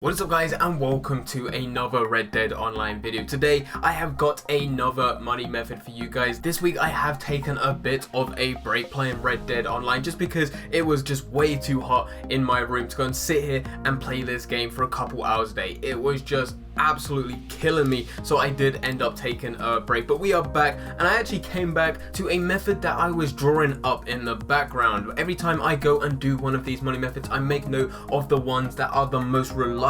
What is up guys, and welcome to another Red Dead Online video. Today I have got another money method for you guys. This week I have taken a bit of a break playing Red Dead Online just because it was just way too hot in my room to go and sit here and play this game for a couple hours a day. It was just absolutely killing me, so I did end up taking a break. But we are back, and I actually came back to a method that I was drawing up in the background. Every time I go and do one of these money methods, I make note of the ones that are the most reliable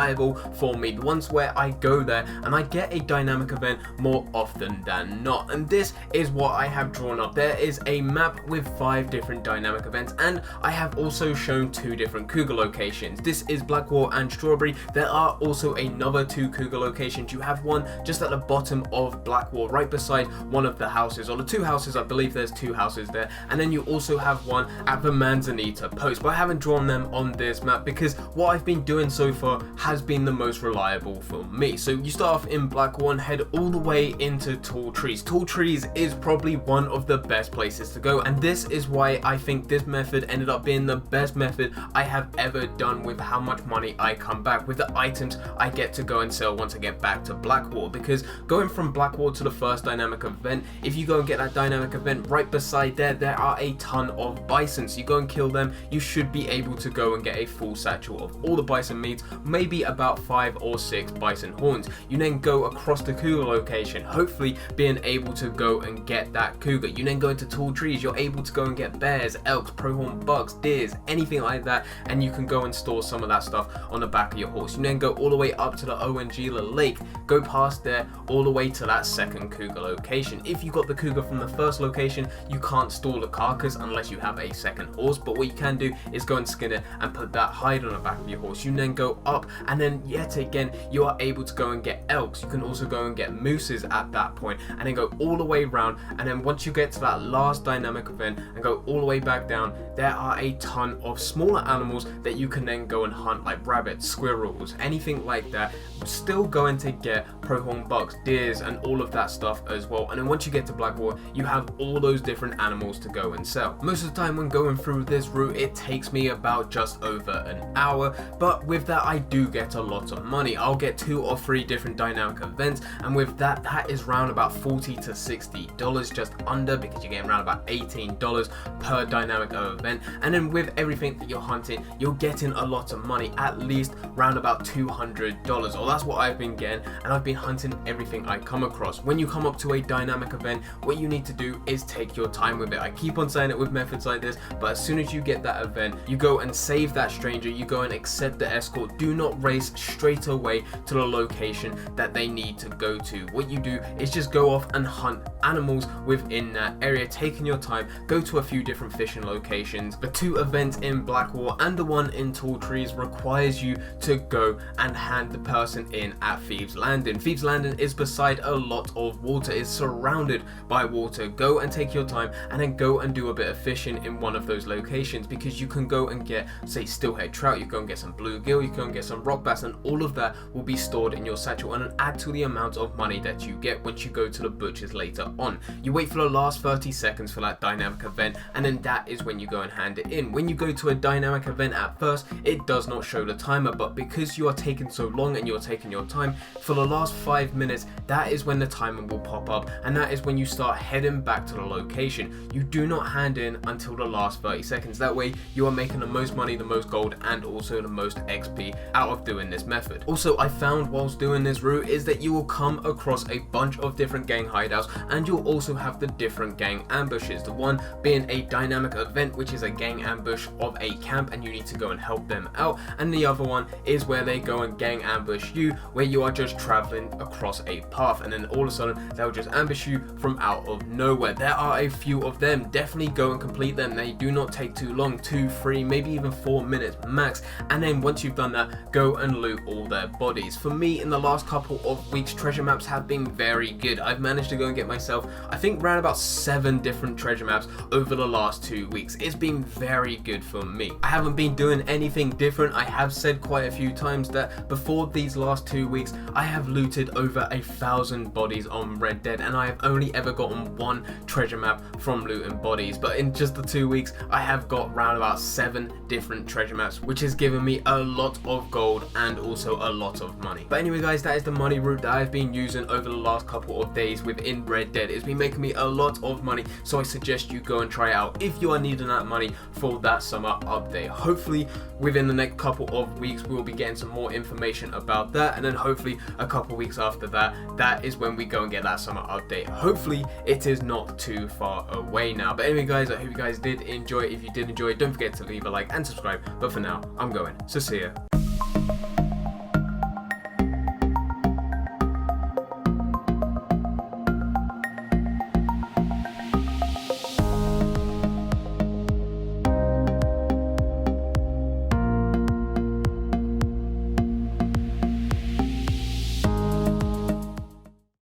for me, the ones where I go there and I get a dynamic event more often than not. And this is what I have drawn up. There is a map with 5 different dynamic events, and I have also shown 2 different cougar locations. This is Blackwall and Strawberry. There are also another 2 cougar locations. You have one just at the bottom of Blackwall, right beside one of the houses, or the 2 houses. I believe there's 2 houses there, and then you also have one at the Manzanita post, but I haven't drawn them on this map because what I've been doing so far has been the most reliable for me. So you start off in Blackwall and head all the way into Tall Trees. Tall Trees is probably one of the best places to go, and this is why I think this method ended up being the best method I have ever done with how much money I come back with the items I get to go and sell once I get back to Blackwall. Because going from Blackwall to the first dynamic event, if you go and get that dynamic event, right beside there are a ton of bison. So you go and kill them, you should be able to go and get a full satchel of all the bison meats, maybe about 5 or 6 bison horns. You then go across the cougar location, hopefully being able to go and get that cougar. You then go into Tall Trees, you're able to go and get bears, elks, pronghorn bucks, deers, anything like that, and you can go and store some of that stuff on the back of your horse. You then go all the way up to the Owengila Lake, go past there all the way to that second cougar location. If you got the cougar from the first location, you can't store the carcass unless you have a second horse, but what you can do is go and skin it and put that hide on the back of your horse. You then go up, and then yet again you are able to go and get elks. You can also go and get mooses at that point, and then go all the way around, and then once you get to that last dynamic event and go all the way back down, there are a ton of smaller animals that you can then go and hunt, like rabbits, squirrels, anything like that. Still going to get pronghorn bucks, deers, and all of that stuff as well. And then once you get to Blackwall, you have all those different animals to go and sell. Most of the time when going through this route, it takes me about just over an hour, but with that I do get a lot of money. I'll get 2 or 3 different dynamic events, and with that is around about $40 to $60, just under, because you're getting around about $18 per dynamic event. And then with everything that you're hunting, you're getting a lot of money, at least around about $200, or that's what I've been getting, and I've been hunting everything I come across. When you come up to a dynamic event, what you need to do is take your time with it. I keep on saying it with methods like this, but as soon as you get that event, you go and save that stranger, you go and accept the escort. Do not race straight away to the location that they need to go to. What you do is just go off and hunt animals within that area, taking your time. Go to a few different fishing locations. The 2 events in Blackwall and the one in Tall Trees requires you to go and hand the person in at Thieves Landing. Thieves Landing is beside a lot of water, it's surrounded by water. Go and take your time, and then go and do a bit of fishing in one of those locations, because you can go and get, say, steelhead trout, you can go and get some bluegill, you can go and get some rock bass, and all of that will be stored in your satchel and add to the amount of money that you get once you go to the butchers later on. You wait for the last 30 seconds for that dynamic event, and then that is when you go and hand it in. When you go to a dynamic event at first, it does not show the timer, but because you are taking so long and you're taking your time, for the last 5 minutes, that is when the timer will pop up, and that is when you start heading back to the location. You do not hand in until the last 30 seconds. That way you are making the most money, the most gold, and also the most XP out of doing this method. Also, I found whilst doing this route is that you will come across a bunch of different gang hideouts, and you'll also have the different gang ambushes. The one being a dynamic event, which is a gang ambush of a camp, and you need to go and help them out, and the other one is where they go and gang ambush you, where you are just traveling across a path, and then all of a sudden they'll just ambush you from out of nowhere. There are a few of them. Definitely go and complete them. They do not take too long, 2, 3, maybe even 4 minutes max, and then once you've done that, go and loot all their bodies. For me, in the last couple of weeks, treasure maps have been very good. I've managed to go and get myself, I think, around about 7 different treasure maps over the last 2 weeks. It's been very good for me. I haven't been doing anything different. I have said quite a few times that before these last 2 weeks, I have looted over 1,000 bodies on Red Dead, and I have only ever gotten 1 treasure map from looting bodies. But in just the 2 weeks, I have got around about 7 different treasure maps, which has given me a lot of gold gold and also a lot of money. But anyway guys, that is the money route that I've been using over the last couple of days within Red Dead. It's been making me a lot of money, so I suggest you go and try it out if you are needing that money for that summer update. Hopefully within the next couple of weeks we'll be getting some more information about that, and then hopefully a couple weeks after that, that is when we go and get that summer update. Hopefully it is not too far away now. But anyway guys, I hope you guys did enjoy. If you did enjoy, don't forget to leave a like and subscribe. But for now, I'm going, so see ya.